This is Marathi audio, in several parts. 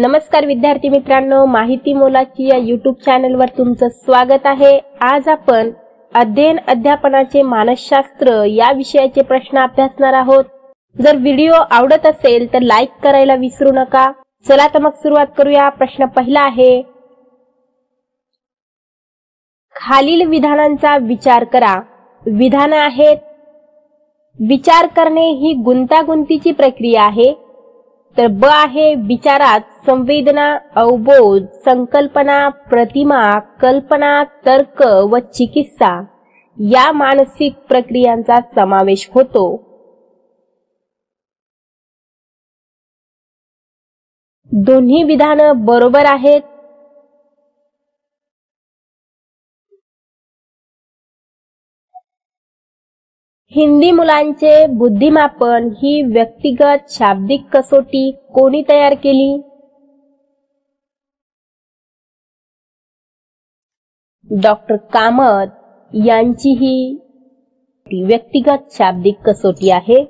नमस्कार विद्यार्थी मित्रांनो, माहिती मोलाची या YouTube चॅनलवर तुमचं स्वागत आहे। आज आपण अध्ययन अध्यापनाचे मानसशास्त्र या विषयाचे प्रश्न अभ्यासणार आहोत। जर व्हिडिओ आवडत असेल तर लाईक करायला विसरू नका। चला तर मग सुरुवात करूया। प्रश्न पहिला आहे, खालील विधानांचा विचार करा। विधान आहेत, विचार करणे ही गुंतागुंतीची प्रक्रिया आहे। तर ब आहे, विचारात संवेदना, अवबोध, संकल्पना, प्रतिमा, कल्पना, तर्क व चिकित्सा या मानसिक प्रक्रियांचा समावेश होतो। दोन्ही विधान बरोबर आहेत। हिंदी मुलांचे बुद्धिमापन ही व्यक्तिगत शाब्दिक कसोटी कोणी तयार केली? डॉक्टर कामत यांची ही व्यक्तिगत शाब्दिक कसोटी आहे।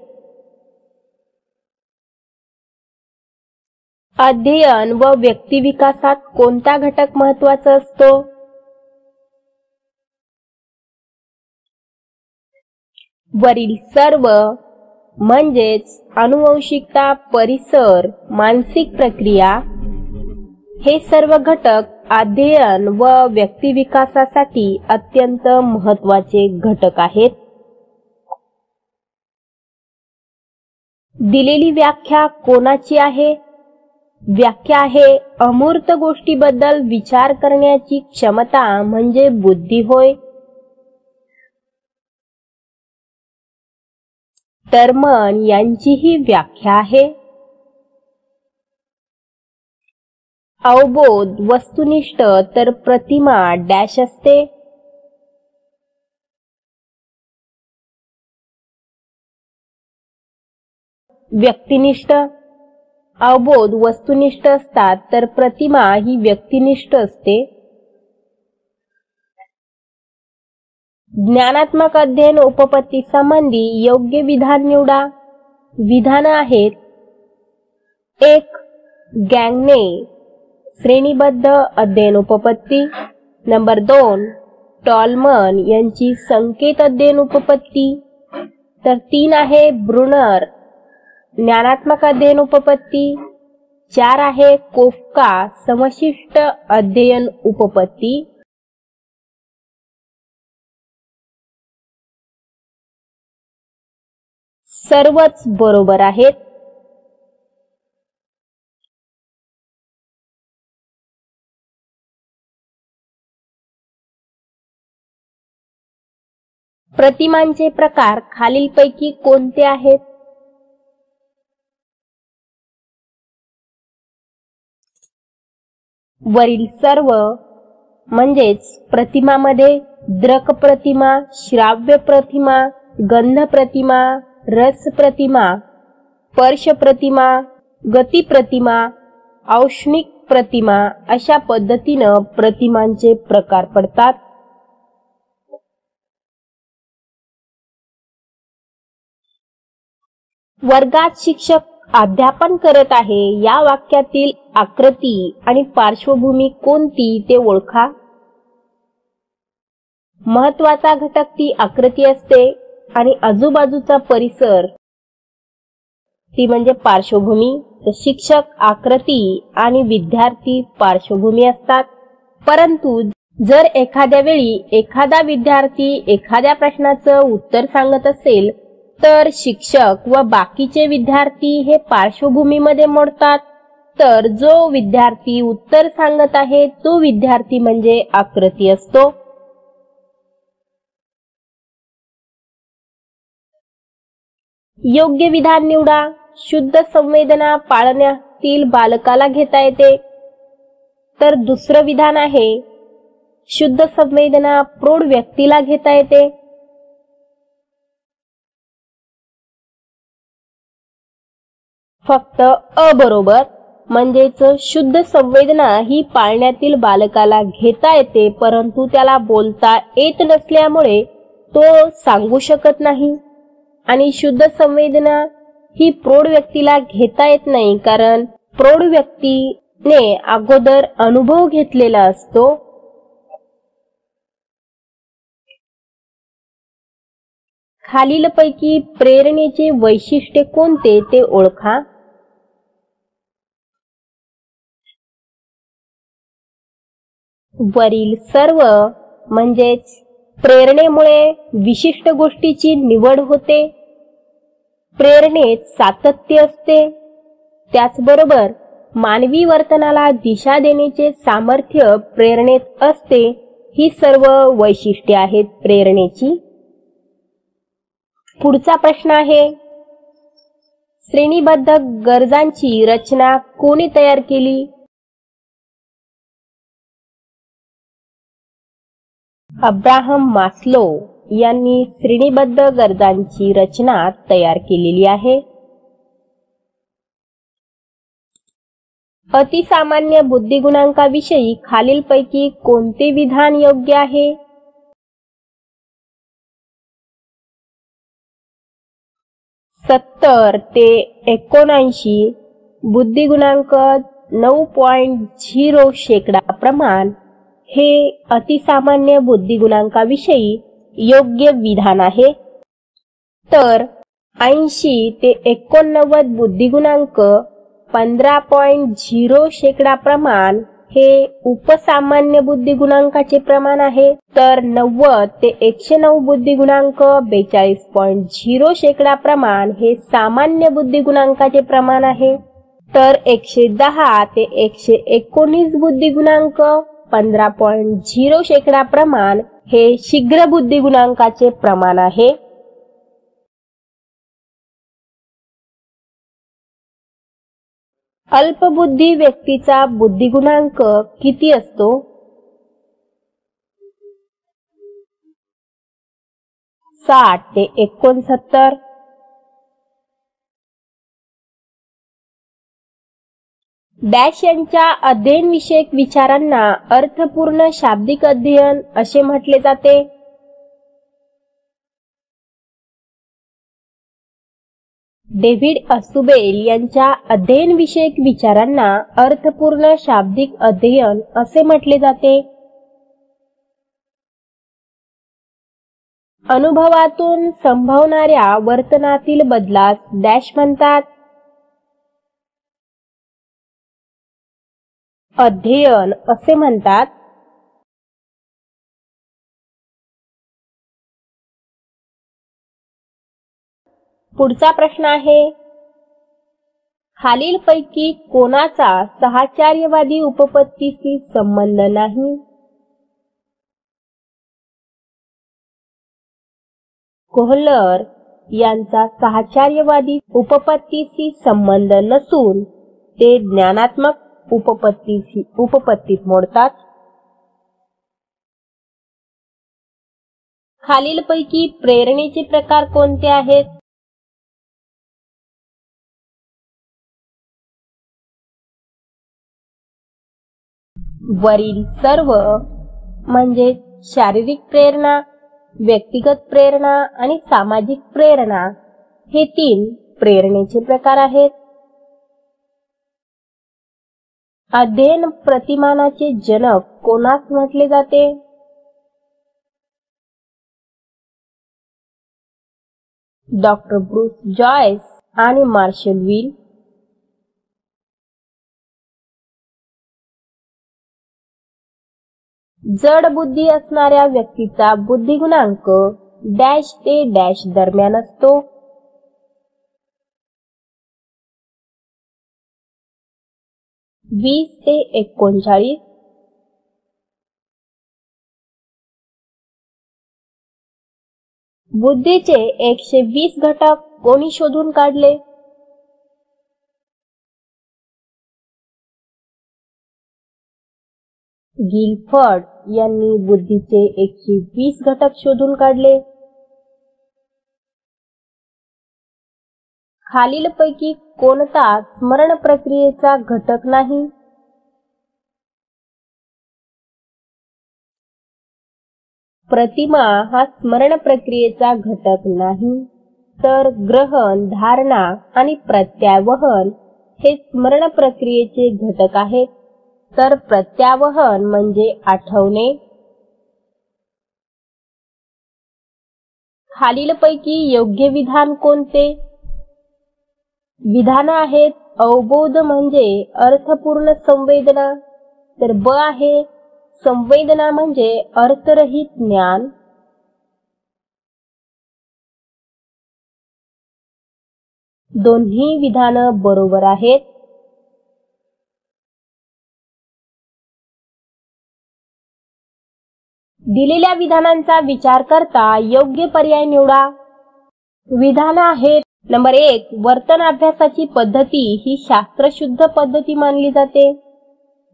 अध्ययन व व्यक्तिविकासात कोणता घटक महत्त्वाचा असतो? वरील सर्व म्हणजेच अनुवंशिकता, परिसर, मानसिक प्रक्रिया हे सर्व घटक अध्ययन व व्यक्तिविकासासाठी अत्यंत महत्त्वाचे घटक आहेत। दिलेली व्याख्या कोणाची आहे? व्याख्या आहे, अमूर्त गोष्टीबद्दल विचार करण्याची क्षमता म्हणजे बुद्धी होय। टर्मन यांची ही व्याख्या आहे। अवबोध वस्तुनिष्ठ तर प्रतिमा डॅश असते। व्यक्तिनिष्ठ, अवबोध वस्तुनिष्ठ असतात तर प्रतिमा ही व्यक्तिनिष्ठ असते। ज्ञानात्मक अध्ययन उपपत्ती संबंधी योग्य विधान निवडा। विधान आहेत, 1. गँगने श्रेणीबद्ध अध्ययन उपपत्ती। नंबर 2. टॉलमन यांची संकेत अध्ययन उपपत्ती। तर 3 आहे ब्रुनर ज्ञानात्मक अध्ययन उपपत्ती। 4 आहे कोफ्का समशिष्ट अध्ययन उपपत्ती। सर्वच बरोबर आहेत। प्रतिमांचे प्रकार खालीलपैकी कोणते आहेत? वरील सर्व म्हणजेच प्रतिमामध्ये दृक प्रतिमा, श्राव्य प्रतिमा, गंध प्रतिमा, रस प्रतिमा, स्पर्श प्रतिमा, गती प्रतिमा, औष्णिक प्रतिमा अशा पद्धतीनं प्रतिमांचे प्रकार पडतात। वर्गात शिक्षक अध्यापन करत आहे या वाक्यातील आकृती आणि पार्श्वभूमी कोणती ते ओळखा। महत्त्वाचा घटक ती आकृती असते आणि आजूबाजूचा परिसर ती म्हणजे पार्श्वभूमी। शिक्षक आकृती आणि विद्यार्थी पार्श्वभूमी असतात। परंतु जर एखाद्या वेळी एखादा विद्यार्थी एखाद्या प्रश्नाचं उत्तर सांगत असेल तर शिक्षक व बाकीचे विद्यार्थी हे पार्श्वभूमीमध्ये मोडतात। तर जो विद्यार्थी उत्तर सांगत आहे तो विद्यार्थी म्हणजे आकृती असतो। योग्य विधान निवडा। शुद्ध संवेदना पाळण्यातील बालकाला घेता येते। तर दुसरं विधान आहे, शुद्ध संवेदना प्रौढ व्यक्तीला घेता येते। फक्त अ बरोबर, म्हणजेच शुद्ध संवेदना ही पाळण्यातील बालकाला घेता येते परंतु त्याला बोलता येत नसल्यामुळे तो सांगू शकत नाही। आणि शुद्ध संवेदना ही प्रौढ व्यक्तीला घेता येत नाही कारण प्रौढ व्यक्ती ने अगोदर अनुभव घेतलेला असतो. खालीलपैकी प्रेरणेचे वैशिष्ट्य कोणते ते ओळखा. वरील सर्व म्हणजेच प्रेरणेमुळे विशिष्ट गोष्टीची निवड होते, प्रेरणेत सातत्य असते, त्याचबरोबर मानवी वर्तनाला दिशा देण्याचे सामर्थ्य प्रेरणेत असते. ही सर्व वैशिष्ट्ये आहेत प्रेरणेची. पुढचा प्रश्न आहे, श्रेणीबद्ध गरजांची रचना कोणी तयार केली? अब्राहम मास्लो यांनी श्रेणीबद्ध गरजांची रचना तयार केलेली आहे. अतिसामान्य बुद्धिगुणांकाविषयी खालीलपैकी कोणते विधान योग्य आहे? 70 ते 79 बुद्धिगुणांक 9.0% प्रमाण हे अतिसामान्य बुद्धिगुणांकाविषयी योग्य विधान आहे. तर 80 ते 89 बुद्धिगुणांक 15.0% प्रमाण हे उपसामान्य बुद्धिगुणांकाचे प्रमाण आहे. तर 90 ते 109 बुद्धिगुणांक 42.0% प्रमाण हे सामान्य बुद्धिगुणांकाचे प्रमाण आहे. तर 110 ते 119 बुद्धिगुणांक 15.0% प्रमाण हे शीघ्र बुद्धिगुणांकाचे प्रमाण आहे. अल्पबुद्धी व्यक्तीचा बुद्धिगुणांक किती असतो? 60 ते 69. डॅश यांच्या अध्ययनविषयक विचारांना अर्थपूर्ण शाब्दिक अध्ययन असे म्हटले जाते. डेव्हिड असुबेल यांच्या अध्ययनविषयक विचारांना अर्थपूर्ण शाब्दिक अध्ययन असे म्हटले जाते. अनुभवातून संभवणाऱ्या वर्तनातील बदलास डॅश म्हणतात. अध्ययन असे म्हणतात. पुढचा प्रश्न आहे, खालीलपैकी कोणाचा साहचर्यवादी उपपत्तीशी संबंध नाही? कोहलर यांचा साहचर्यवादी उपपत्तीशी संबंध नसून ते ज्ञानात्मक उपपत्तीत मोडतात. खालीलपैकी प्रेरणेचे प्रकार कोणते आहेत? वरील सर्व म्हणजे शारीरिक प्रेरणा, व्यक्तिगत प्रेरणा आणि सामाजिक प्रेरणा हे 3 प्रेरणेचे प्रकार आहेत. अध्ययन प्रतिमानाचे जनक कोणास म्हटले जाते? डॉक्टर ब्रूस जॉयस आणि मार्शल विल. जड बुद्धी असणाऱ्या व्यक्तीचा बुद्धिगुणांक डॅश ते डॅश दरम्यान असतो. 20 ते 39. बुद्धीचे 120 घटक कोणी शोधून काढले? गिलफर्ड यांनी बुद्धीचे 120 घटक शोधून काढले. खालीलपैकी कोणता स्मरण प्रक्रियेचा घटक नाही? प्रतिमा हा स्मरण प्रक्रियेचा घटक नाही, तर ग्रहण, धारणा आणि प्रत्यावहन हे स्मरण प्रक्रियेचे घटक आहेत. तर प्रत्यावहन म्हणजे आठवणे. खालीलपैकी योग्य विधान कोणते? विधान आहेत अवबोध म्हणजे अर्थपूर्ण संवेदना, तर ब आहे संवेदना म्हणजे अर्थरहित ज्ञान. दोन्ही विधानं बरोबर आहेत. दिलेल्या विधानांचा विचार करता योग्य पर्याय निवडा. विधान आहेत नंबर 1, वर्तन अभ्यासाची पद्धती ही शास्त्रशुद्ध पद्धती मानली जाते.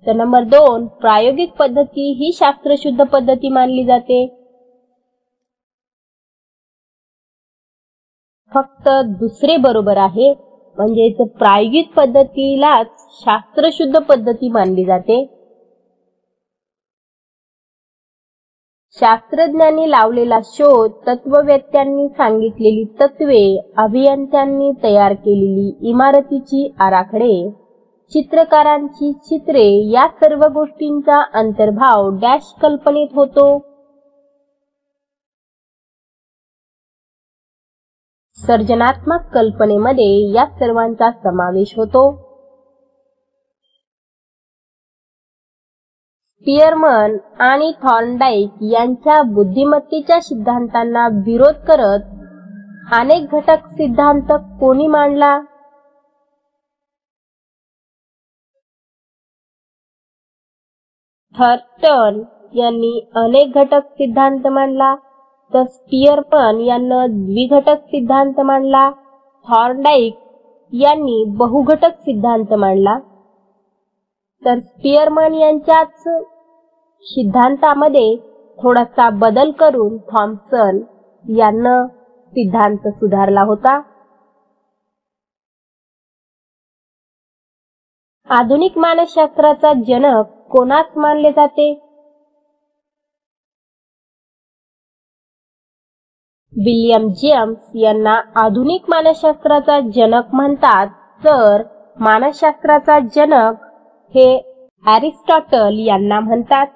तर नंबर 2, प्रायोगिक पद्धती ही शास्त्रशुद्ध पद्धती मानली जाते. फक्त दुसरे बरोबर आहे, म्हणजे प्रायोगिक पद्धतीलाच शास्त्रशुद्ध पद्धती मानली जाते. शास्त्रज्ञांनी लावलेला शोध, तत्ववेत्यांनी सांगितलेली तत्वे, अभियंत्यांनी तयार केलेली इमारतीची आराखडे, चित्रकारांची चित्रे या सर्व गोष्टींचा अंतर्भाव डॅश कल्पनेत होतो. सर्जनात्मक कल्पनेमध्ये या सर्वांचा समावेश होतो. स्पियरमन आणि थॉर्नडाईक यांच्या बुद्धिमत्तेच्या सिद्धांतांना विरोध करत अनेक घटक सिद्धांत कोणी मांडला? थॉर्नटन यांनी अनेक घटक सिद्धांत मांडला, तर स्पियरमन यांनी द्विघटक सिद्धांत मांडला. थॉर्नडाईक यांनी बहुघटक सिद्धांत मांडला. तर स्पियरमन यांच्याच सिद्धांतामध्ये थोडासा बदल करून थॉम्सन यांना सिद्धांत सुधारला होता. आधुनिक मानसशास्त्राचा जनक कोणास मानले जाते? विल्यम जेम्स यांना आधुनिक मानसशास्त्राचा जनक म्हणतात, तर मानसशास्त्राचा जनक हे अरिस्टॉटल यांना म्हणतात.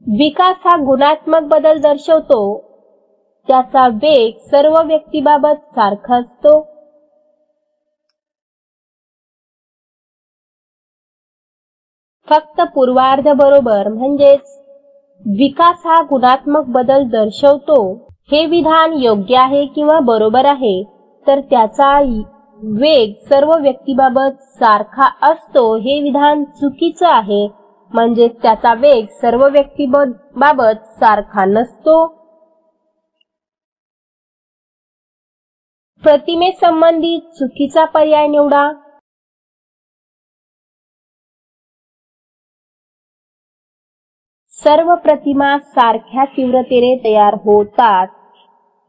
विकास हा गुणात्मक बदल दर्शवतो. त्याचा वेग सर्व व्यक्तीबाबत सारखा असतो. फक्त पूर्वार्ध बरोबर, म्हणजेच विकास हा गुणात्मक बदल दर्शवतो हे विधान योग्य आहे किंवा बरोबर आहे, तर त्याचा वेग सर्व व्यक्तीबाबत सारखा असतो हे विधान चुकीचं आहे, म्हणजे त्याचा वेग सर्व व्यक्तीबाबत सारखा नसतो. प्रतिमेसंबंधित चुकीचा पर्याय निवडा. सर्व प्रतिमा सारख्या तीव्रतेने तयार होतात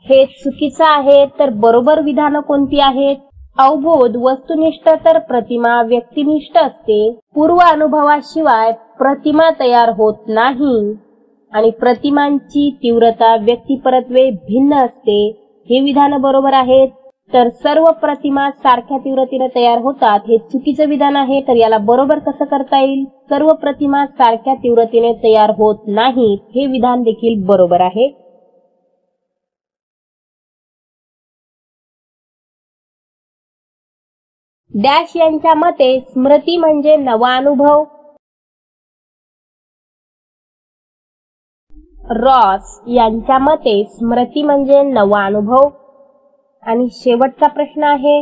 हे चुकीचं आहे, तर बरोबर विधानं कोणती आहेत? अवबोध वस्तुनिष्ठ तर प्रतिमा व्यक्तिनिष्ठ असते. पूर्व अनुभवाशिवाय प्रतिमा तयार होत नाही आणि प्रतिमांची तीव्रता व्यक्तिपरत्वे भिन्न असते हे विधान बरोबर आहेत. तर सर्व प्रतिमा सारख्या तीव्रतेने तयार होतात हे चुकीचं विधान आहे. तर याला बरोबर कसं करता येईल? सर्व प्रतिमा सारख्या तीव्रतेने तयार होत नाहीत हे विधान देखील बरोबर आहे. डॅश यांच्या मते स्मृती म्हणजे नवा अनुभव. रॉस यांच्या मते स्मृती म्हणजे नवा अनुभव. आणि शेवटचा प्रश्न आहे,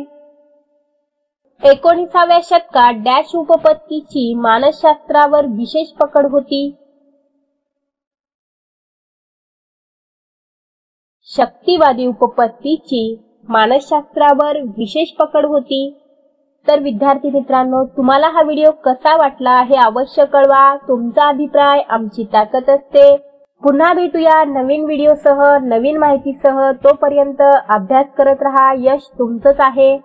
19व्या शतकात डॅश उपपत्तीची मानसशास्त्रावर विशेष पकड होती. शक्तिवादी उपपत्तीची मानसशास्त्रावर विशेष पकड होती. तर विद्यार्थी मित्रांनो, तुम्हाला हा व्हिडिओ कसा वाटला हे अवश्य कळवा. तुमचा अभिप्राय आमची ताकद असते. पुन्हा भेटूया नवीन व्हिडिओसह, नवीन माहितीसह. तोपर्यंत अभ्यास करत रहा. यश तुमचंच आहे.